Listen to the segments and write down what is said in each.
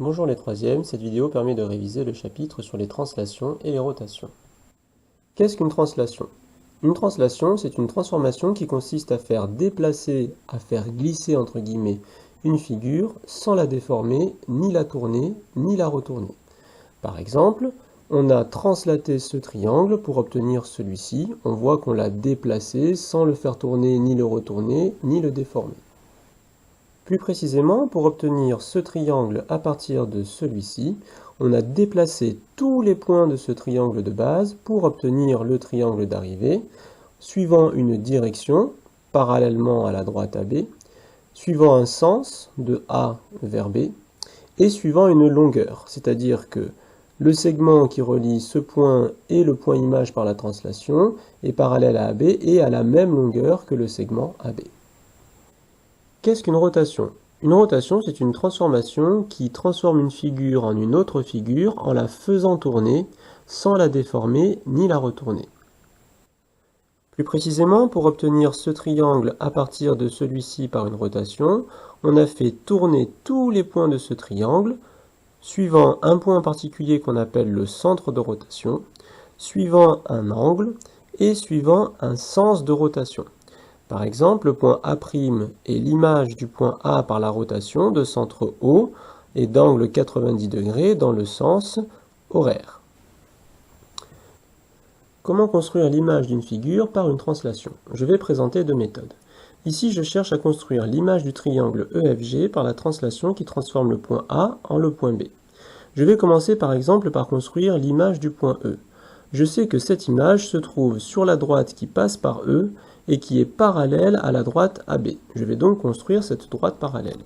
Bonjour les troisièmes, cette vidéo permet de réviser le chapitre sur les translations et les rotations. Qu'est-ce qu'une translation? Une translation, c'est une transformation qui consiste à faire déplacer, à faire glisser entre guillemets, une figure sans la déformer, ni la tourner, ni la retourner. Par exemple, on a translaté ce triangle pour obtenir celui-ci. On voit qu'on l'a déplacé sans le faire tourner, ni le retourner, ni le déformer. Plus précisément, pour obtenir ce triangle à partir de celui-ci, on a déplacé tous les points de ce triangle de base pour obtenir le triangle d'arrivée, suivant une direction, parallèlement à la droite AB, suivant un sens de A vers B, et suivant une longueur, c'est-à-dire que le segment qui relie ce point et le point image par la translation est parallèle à AB et à la même longueur que le segment AB. Qu'est-ce qu'une rotation? Une rotation, c'est une transformation qui transforme une figure en une autre figure en la faisant tourner sans la déformer ni la retourner. Plus précisément, pour obtenir ce triangle à partir de celui-ci par une rotation, on a fait tourner tous les points de ce triangle, suivant un point particulier qu'on appelle le centre de rotation, suivant un angle et suivant un sens de rotation. Par exemple, le point A' est l'image du point A par la rotation de centre O et d'angle 90 degrés dans le sens horaire. Comment construire l'image d'une figure par une translation? Je vais présenter deux méthodes. Ici, je cherche à construire l'image du triangle EFG par la translation qui transforme le point A en le point B. Je vais commencer par exemple par construire l'image du point E. Je sais que cette image se trouve sur la droite qui passe par E et qui est parallèle à la droite AB. Je vais donc construire cette droite parallèle.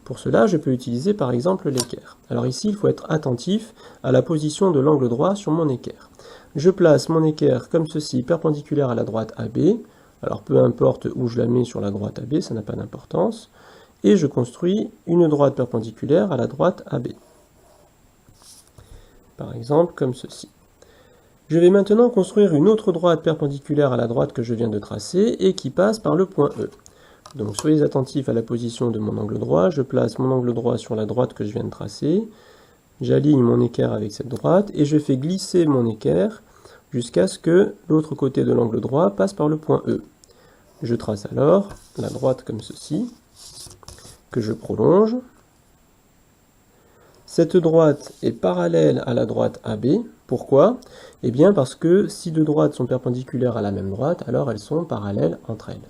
Pour cela, je peux utiliser par exemple l'équerre. Alors ici, il faut être attentif à la position de l'angle droit sur mon équerre. Je place mon équerre comme ceci, perpendiculaire à la droite AB. Alors peu importe où je la mets sur la droite AB, ça n'a pas d'importance. Et je construis une droite perpendiculaire à la droite AB. Par exemple, comme ceci. Je vais maintenant construire une autre droite perpendiculaire à la droite que je viens de tracer et qui passe par le point E. Donc soyez attentifs à la position de mon angle droit. Je place mon angle droit sur la droite que je viens de tracer. J'aligne mon équerre avec cette droite et je fais glisser mon équerre jusqu'à ce que l'autre côté de l'angle droit passe par le point E. Je trace alors la droite comme ceci, que je prolonge. Cette droite est parallèle à la droite AB. Pourquoi? Eh bien parce que si deux droites sont perpendiculaires à la même droite, alors elles sont parallèles entre elles.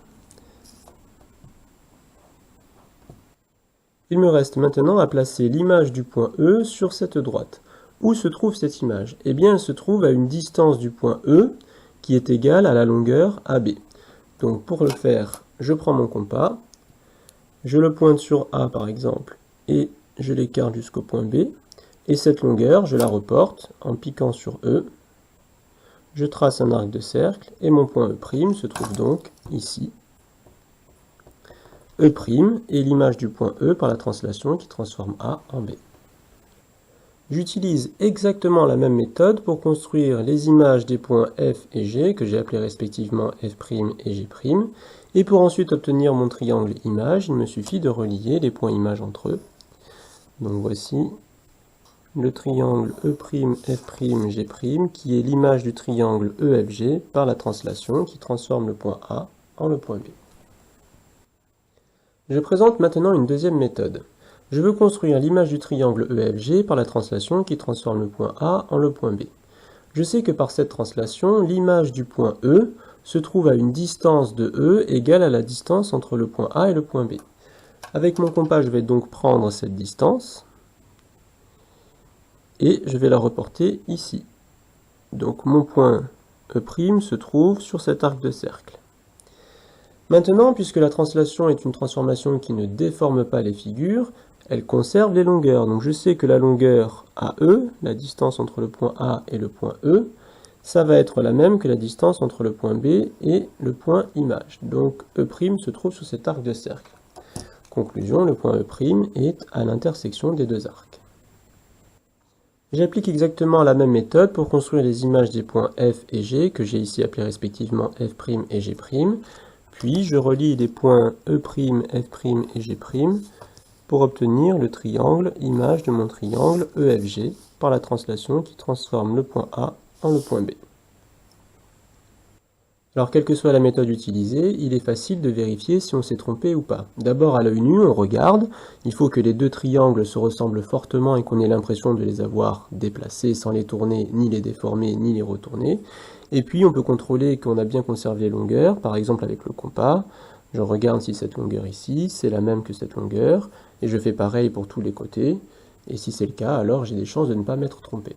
Il me reste maintenant à placer l'image du point E sur cette droite. Où se trouve cette image? Eh bien elle se trouve à une distance du point E qui est égale à la longueur AB. Donc pour le faire, je prends mon compas, je le pointe sur A par exemple, et je l'écarte jusqu'au point B, et cette longueur, je la reporte en piquant sur E, je trace un arc de cercle, et mon point E' se trouve donc ici. E' est l'image du point E par la translation qui transforme A en B. J'utilise exactement la même méthode pour construire les images des points F et G, que j'ai appelés respectivement F' et G', et pour ensuite obtenir mon triangle image, il me suffit de relier les points images entre eux. Donc voici le triangle E', F', G', qui est l'image du triangle EFG par la translation qui transforme le point A en le point B. Je présente maintenant une deuxième méthode. Je veux construire l'image du triangle EFG par la translation qui transforme le point A en le point B. Je sais que par cette translation, l'image du point E se trouve à une distance de E égale à la distance entre le point A et le point B. Avec mon compas, je vais donc prendre cette distance et je vais la reporter ici. Donc mon point E' se trouve sur cet arc de cercle. Maintenant, puisque la translation est une transformation qui ne déforme pas les figures, elle conserve les longueurs. Donc je sais que la longueur AE, la distance entre le point A et le point E, ça va être la même que la distance entre le point B et le point image. Donc E' se trouve sur cet arc de cercle. Conclusion, le point E' est à l'intersection des deux arcs. J'applique exactement la même méthode pour construire les images des points F et G, que j'ai ici appelés respectivement F' et G', puis je relie les points E', F' et G' pour obtenir le triangle image de mon triangle EFG par la translation qui transforme le point A en le point B. Alors, quelle que soit la méthode utilisée, il est facile de vérifier si on s'est trompé ou pas. D'abord, à l'œil nu, on regarde. Il faut que les deux triangles se ressemblent fortement et qu'on ait l'impression de les avoir déplacés sans les tourner, ni les déformer, ni les retourner. Et puis, on peut contrôler qu'on a bien conservé longueur, par exemple avec le compas. Je regarde si cette longueur ici, c'est la même que cette longueur, et je fais pareil pour tous les côtés. Et si c'est le cas, alors j'ai des chances de ne pas m'être trompé.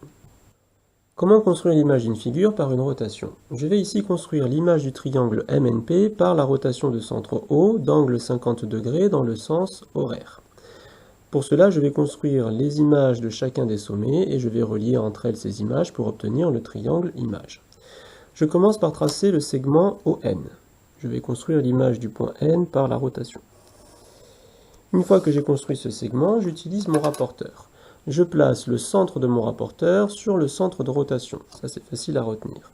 Comment construire l'image d'une figure par une rotation? Je vais ici construire l'image du triangle MNP par la rotation de centre O d'angle 50 degrés dans le sens horaire. Pour cela, je vais construire les images de chacun des sommets et je vais relier entre elles ces images pour obtenir le triangle image. Je commence par tracer le segment ON. Je vais construire l'image du point N par la rotation. Une fois que j'ai construit ce segment, j'utilise mon rapporteur. Je place le centre de mon rapporteur sur le centre de rotation. Ça, c'est facile à retenir.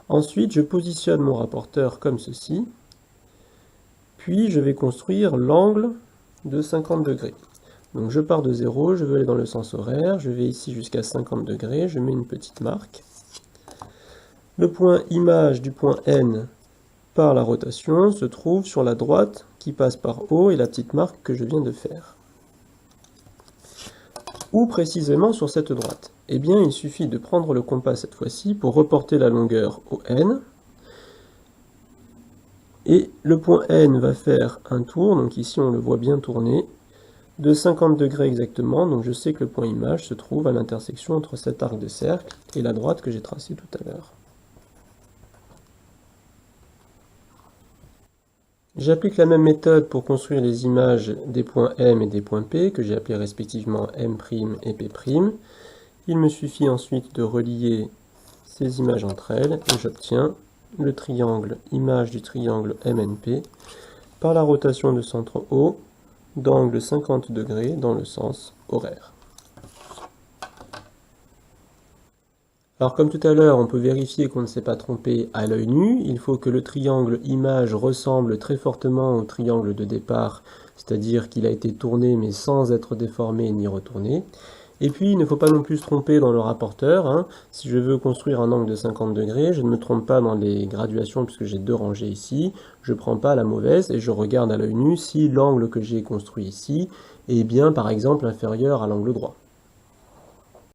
Ensuite, je positionne mon rapporteur comme ceci. Puis, je vais construire l'angle de 50 degrés. Donc, je pars de 0, je veux aller dans le sens horaire. Je vais ici jusqu'à 50 degrés. Je mets une petite marque. Le point image du point N par la rotation se trouve sur la droite qui passe par O et la petite marque que je viens de faire. Où précisément sur cette droite? Eh bien, il suffit de prendre le compas cette fois-ci pour reporter la longueur au N. Et le point N va faire un tour, donc ici on le voit bien tourner, de 50 degrés exactement, donc je sais que le point image se trouve à l'intersection entre cet arc de cercle et la droite que j'ai tracée tout à l'heure. J'applique la même méthode pour construire les images des points M et des points P, que j'ai appelés respectivement M' et P'. Il me suffit ensuite de relier ces images entre elles, et j'obtiens le triangle image du triangle MNP par la rotation de centre O d'angle 50 degrés dans le sens horaire. Alors comme tout à l'heure, on peut vérifier qu'on ne s'est pas trompé à l'œil nu. Il faut que le triangle image ressemble très fortement au triangle de départ, c'est-à-dire qu'il a été tourné mais sans être déformé ni retourné. Et puis il ne faut pas non plus se tromper dans le rapporteur. Si je veux construire un angle de 50 degrés, je ne me trompe pas dans les graduations puisque j'ai deux rangées ici. Je ne prends pas la mauvaise et je regarde à l'œil nu si l'angle que j'ai construit ici est bien par exemple inférieur à l'angle droit.